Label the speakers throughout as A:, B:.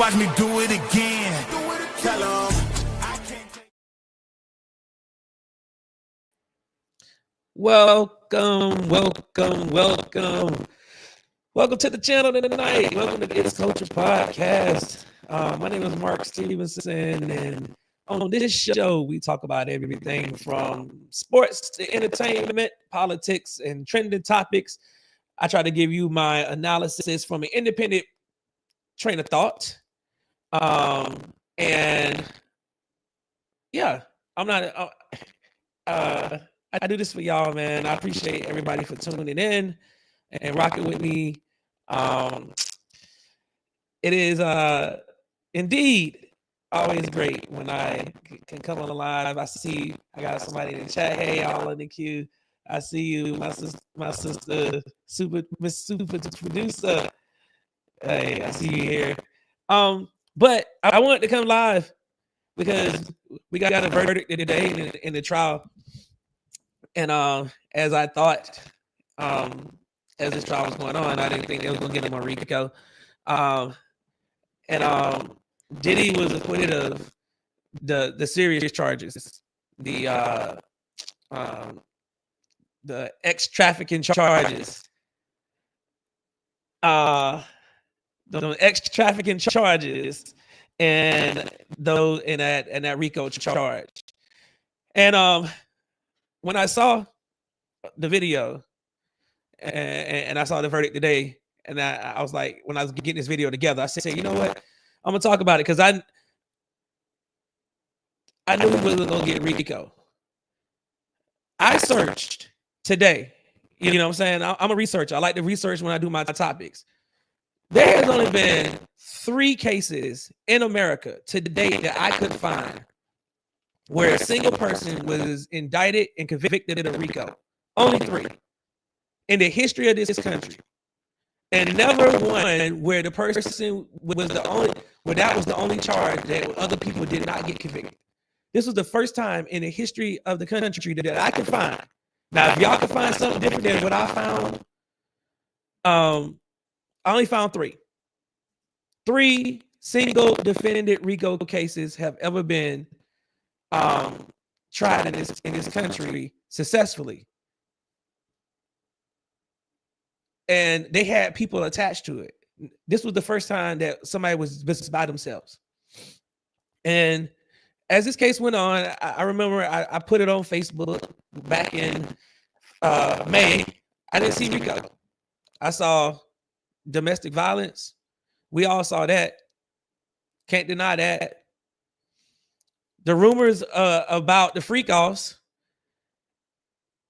A: watch me do it again. Tell 'em I can't take.
B: Welcome to the channel tonight. Welcome to It's Culture Podcast. My name is Mark Stevenson, and on this show, we talk about everything from sports to entertainment, politics, and trending topics. I try to give you my analysis from an independent train of thought. And yeah, I'm not. I do this for y'all, man. I appreciate everybody for tuning in and rocking with me. It is indeed always great when I can come on the live. I see I got somebody in the chat. Hey, all in the queue. I see you, my sister, super producer. Hey, I see you here. But I wanted to come live because we got a verdict today in the trial. And as I thought, as this trial was going on, I didn't think they was gonna get him on RICO. Diddy was acquitted of the serious charges, the trafficking charges, the trafficking charges, and those in that RICO charge. And when I saw the video and I saw the verdict today, and I was like, when I was getting this video together, I said, you know what? I'm gonna talk about it because I knew we wasn't gonna get RICO. I searched today. You know what I'm saying? I'm a researcher. I like to research when I do my topics. There has only been 3 cases in America to date that I could find where a single person was indicted and convicted of RICO. Only 3 in the history of this country. And never one where the person was the only, where that was the only charge that other people did not get convicted. This was the first time in the history of the country that I could find. Now, if y'all can find something different than what I found, I only found 3. 3 single defendant RICO cases have ever been tried in this country successfully. And they had people attached to it. This was the first time that somebody was by themselves. And as this case went on, I remember I put it on Facebook back in May. I didn't see RICO. I saw domestic violence. We all saw that. Can't deny that. The rumors about the freak-offs,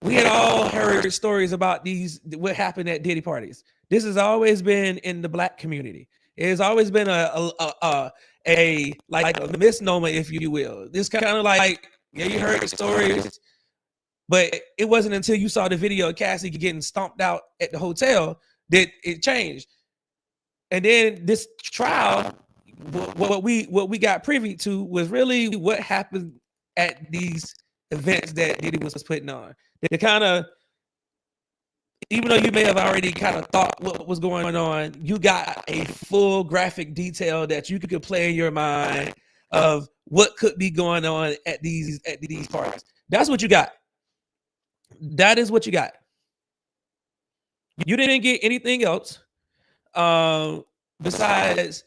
B: we had all heard stories about what happened at Diddy parties. This has always been in the Black community. It has always been a misnomer, if you will. This kind of like, yeah, you heard the stories, but it wasn't until you saw the video of Cassie getting stomped out at the hotel that it changed. And then this trial, what we got privy to was really what happened at these events that Diddy was putting on. They kind of, even though you may have already kind of thought what was going on, you got a full graphic detail that you could play in your mind of what could be going on at these parties. That's what you got. That is what you got. You didn't get anything else besides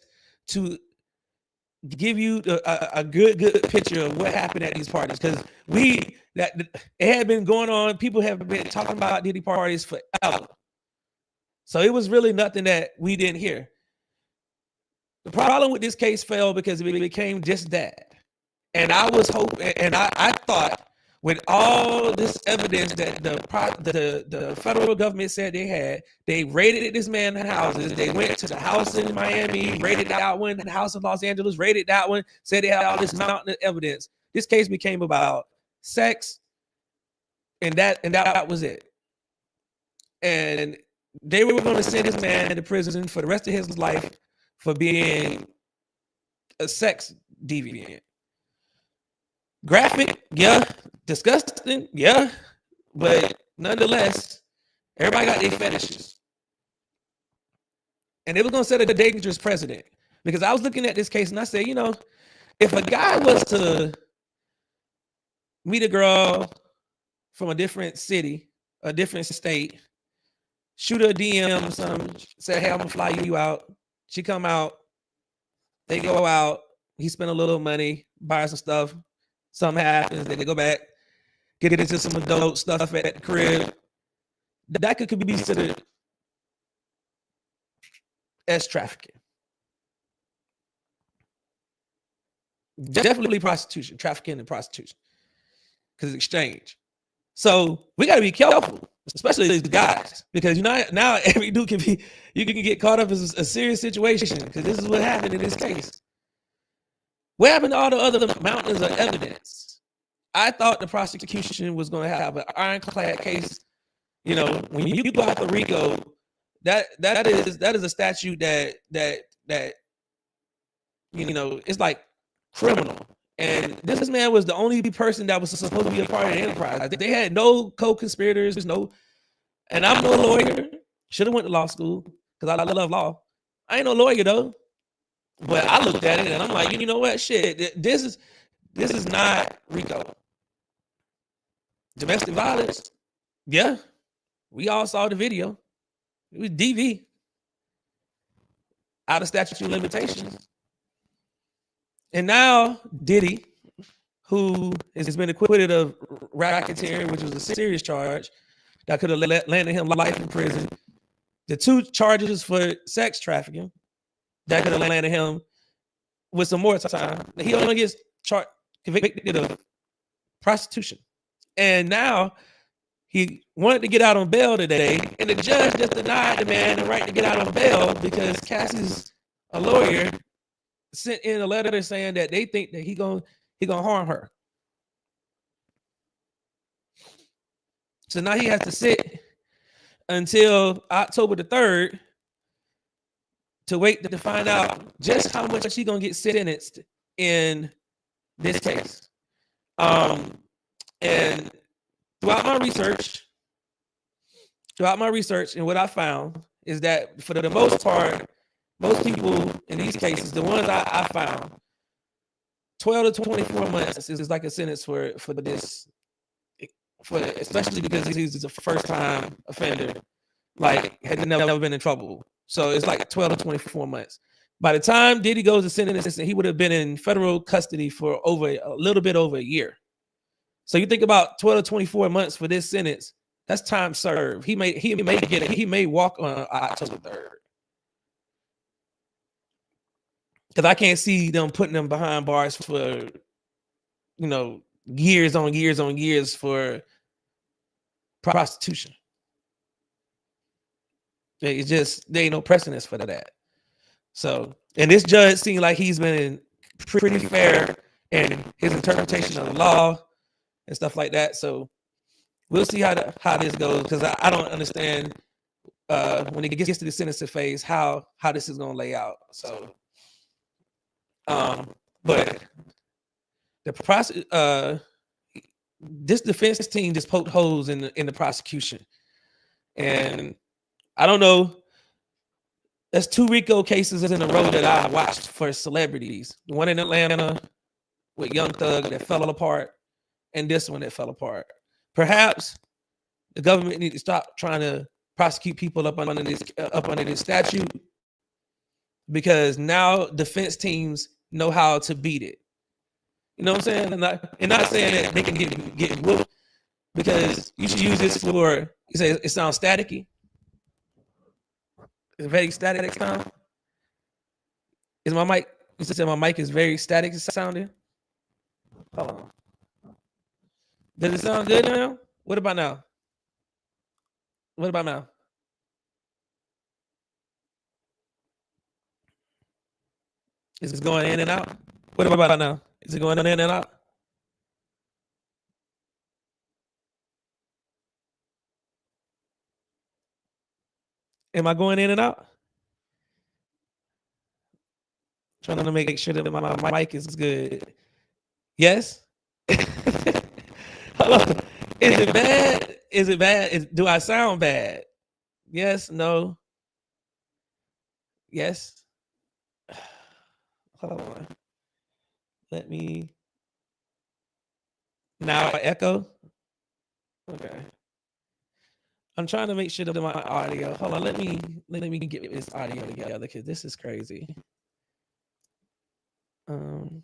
B: to give you a good picture of what happened at these parties, because it had been going on. People have been talking about Diddy parties forever, so it was really nothing that we didn't hear. The problem with this case failed because it became just that, and I was hoping, and I thought, with all this evidence that the federal government said they had, they raided this man's houses. They went to the house in Miami, raided that one, the house in Los Angeles, raided that one, said they had all this mountain of evidence. This case became about sex, and that was it. And they were going to send this man to prison for the rest of his life for being a sex deviant. Graphic, yeah. Disgusting, yeah. But nonetheless, everybody got their fetishes. And they were going to set a dangerous precedent. Because I was looking at this case and I said, if a guy was to meet a girl from a different city, a different state, shoot her a DM or something, say, hey, I'm gonna fly you out. She come out, they go out, he spend a little money, buy some stuff, something happens, then they go back, get into some adult stuff at the crib. That could be considered as trafficking. Definitely prostitution, trafficking and prostitution, because it's exchange. So we got to be careful, especially these guys, because now every dude you can get caught up in a serious situation, because this is what happened in this case. What happened to all the other mountains of evidence? I thought the prosecution was going to have an ironclad case. When you go after RICO, that is a statute that it's like criminal. And this man was the only person that was supposed to be a part of the enterprise. They had no co-conspirators, and I'm no lawyer. Should have went to law school because I love law. I ain't no lawyer though. But I looked at it and I'm like, you know what? Shit, this is not RICO. Domestic violence. Yeah. We all saw the video. It was DV. Out of statute of limitations. And now Diddy, who has been acquitted of racketeering, which was a serious charge that could have landed him life in prison. The 2 charges for sex trafficking that could have landed him with some more time. He only gets convicted of prostitution. And now he wanted to get out on bail today, and the judge just denied the man the right to get out on bail because Cassie's a lawyer sent in a letter saying that they think that he gonna harm her. So now he has to sit until October the 3rd to wait to find out just how much he gonna get sentenced in this case. And throughout my research, and what I found is that for the most part, most people in these cases, the ones I found, 12 to 24 months is like a sentence for this, especially because he's a first-time offender, like had never been in trouble. So it's like 12 to 24 months. By the time Diddy goes to sentence, he would have been in federal custody for a little bit over a year. So you think about 12 to 24 months for this sentence, that's time served. He may walk on October 3rd. Because I can't see them putting them behind bars for, years on years for prostitution. It's just, there ain't no precedence for that. So, and this judge seemed like he's been pretty fair in his interpretation of the law and stuff like that. So we'll see how this goes, because I don't understand when it gets to the sentencing phase how this is going to lay out. So. But this defense team just poked holes in the prosecution, and I don't know. There's 2 RICO cases in a row that I watched for celebrities. The one in Atlanta with Young Thug that fell apart, and this one that fell apart. Perhaps the government needs to stop trying to prosecute people up under this statute, because now defense teams know how to beat it. You know what I'm saying? And not saying that they can get whooped, because you should use this for, you say it sounds staticky. It's very static sound. Is my mic, you said my mic is very static sounding? Hold on. Does it sound good now? What about now? What about now? Is it going in and out? What about now? Is it going in and out? Am I going in and out? Trying to make sure that my mic is good. Yes? Hold on. Is it bad? Is it bad? Do I sound bad? Yes? No? Yes? Hold on. Let me now echo. Okay. I'm trying to make sure that my audio. Hold on, let me get this audio together because this is crazy. Um